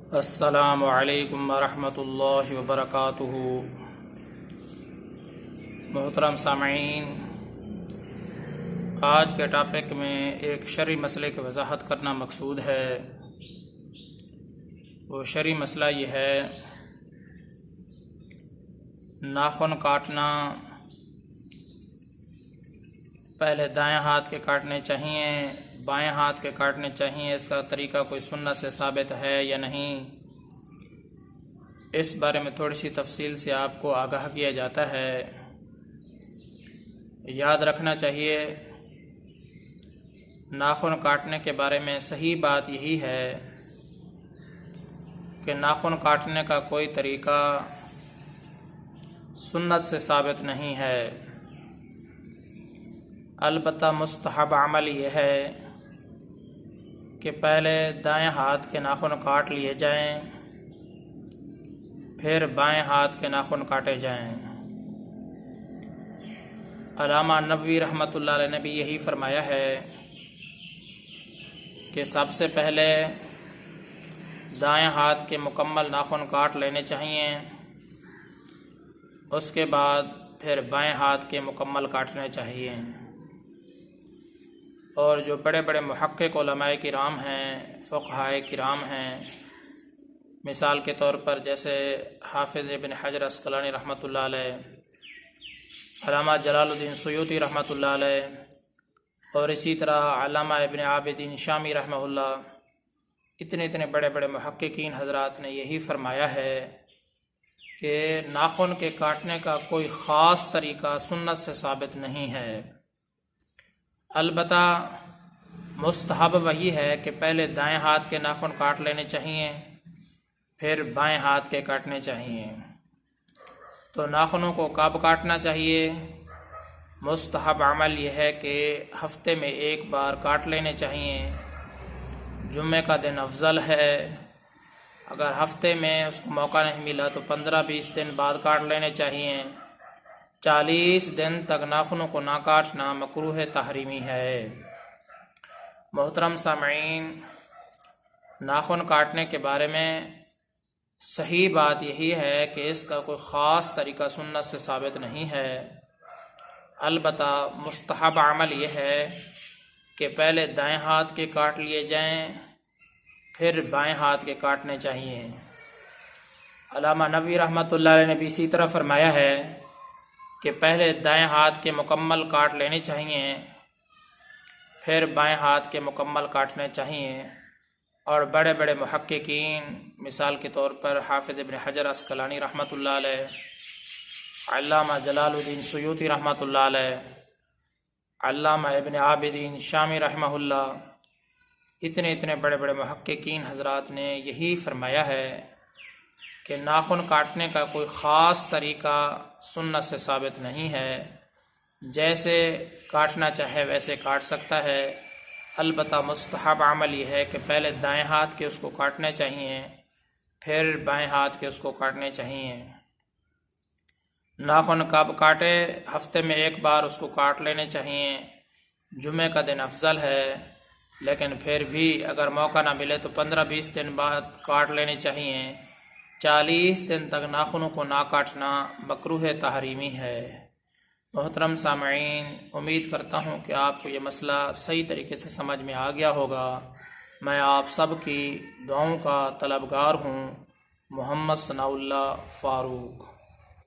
السلام علیکم ورحمۃ اللہ وبرکاتہ۔ محترم سامعین، آج کے ٹاپک میں ایک شرعی مسئلے کی وضاحت کرنا مقصود ہے۔ وہ شرعی مسئلہ یہ ہے، ناخن کاٹنا پہلے دائیں ہاتھ کے کاٹنے چاہیے، بائیں ہاتھ کے کاٹنے چاہیے، اس کا طریقہ کوئی سنت سے ثابت ہے یا نہیں، اس بارے میں تھوڑی سی تفصیل سے آپ کو آگاہ کیا جاتا ہے۔ یاد رکھنا چاہیے، ناخن کاٹنے کے بارے میں صحیح بات یہی ہے کہ ناخن کاٹنے کا کوئی طریقہ سنت سے ثابت نہیں ہے، البتہ مستحب عمل یہ ہے کہ پہلے دائیں ہاتھ کے ناخن کاٹ لیے جائیں، پھر بائیں ہاتھ کے ناخن کاٹے جائیں۔ علامہ نووی رحمۃ اللہ علیہ نے بھی یہی فرمایا ہے کہ سب سے پہلے دائیں ہاتھ کے مکمل ناخن کاٹ لینے چاہیے، اس کے بعد پھر بائیں ہاتھ کے مکمل کاٹنے چاہیے۔ اور جو بڑے بڑے محقق علماء کرام ہیں، فقہائے کرام ہیں، مثال کے طور پر جیسے حافظ ابن حجر عسقلانی رحمۃ اللہ علیہ، علامہ جلال الدین سیوطی رحمۃ اللہ علیہ، اور اسی طرح علامہ ابن عابدین شامی رحمہ اللہ، اتنے بڑے بڑے محققین حضرات نے یہی فرمایا ہے کہ ناخن کے کاٹنے کا کوئی خاص طریقہ سنت سے ثابت نہیں ہے، البتہ مستحب وہی ہے کہ پہلے دائیں ہاتھ کے ناخن کاٹ لینے چاہیے، پھر بائیں ہاتھ کے کاٹنے چاہیے۔ تو ناخنوں کو کب کاٹنا چاہیے؟ مستحب عمل یہ ہے کہ ہفتے میں ایک بار کاٹ لینے چاہیے، جمعہ کا دن افضل ہے، اگر ہفتے میں اس کو موقع نہیں ملا تو 15-20 دن بعد کاٹ لینے چاہیے۔ 40 دن تک ناخنوں کو نہ کاٹنا مکروہ تحریمی ہے۔ محترم سامعین، ناخن کاٹنے کے بارے میں صحیح بات یہی ہے کہ اس کا کوئی خاص طریقہ سنت سے ثابت نہیں ہے، البتہ مستحب عمل یہ ہے کہ پہلے دائیں ہاتھ کے کاٹ لیے جائیں، پھر بائیں ہاتھ کے کاٹنے چاہیے۔ علامہ نووی رحمۃ اللہ علیہ نے بھی اسی طرح فرمایا ہے کہ پہلے دائیں ہاتھ کے مکمل کاٹ لینے چاہیے، پھر بائیں ہاتھ کے مکمل کاٹنے چاہیے۔ اور بڑے بڑے محققین، مثال کے طور پر حافظ ابن حجر عسقلانی رحمۃ اللہ علیہ، علامہ جلال الدین سیوطی رحمۃ اللہ علیہ، علامہ ابن عابدین شامی رحمہ اللہ، اتنے بڑے بڑے محققین حضرات نے یہی فرمایا ہے کہ ناخن کاٹنے کا کوئی خاص طریقہ سنت سے ثابت نہیں ہے، جیسے کاٹنا چاہے ویسے کاٹ سکتا ہے، البتہ مستحب عمل یہ ہے کہ پہلے دائیں ہاتھ کے اس کو کاٹنے چاہیے، پھر بائیں ہاتھ کے اس کو کاٹنے چاہیے۔ ناخن کب کاٹے؟ ہفتے میں ایک بار اس کو کاٹ لینے چاہیے، جمعہ کا دن افضل ہے، لیکن پھر بھی اگر موقع نہ ملے تو 15-20 دن بعد کاٹ لینے چاہیے۔ 40 دن تک ناخنوں کو نہ کاٹنا مکروہ تحریمی ہے۔ محترم سامعین، امید کرتا ہوں کہ آپ کو یہ مسئلہ صحیح طریقے سے سمجھ میں آ گیا ہوگا۔ میں آپ سب کی دعاؤں کا طلبگار ہوں۔ محمد ثناء اللہ فاروق۔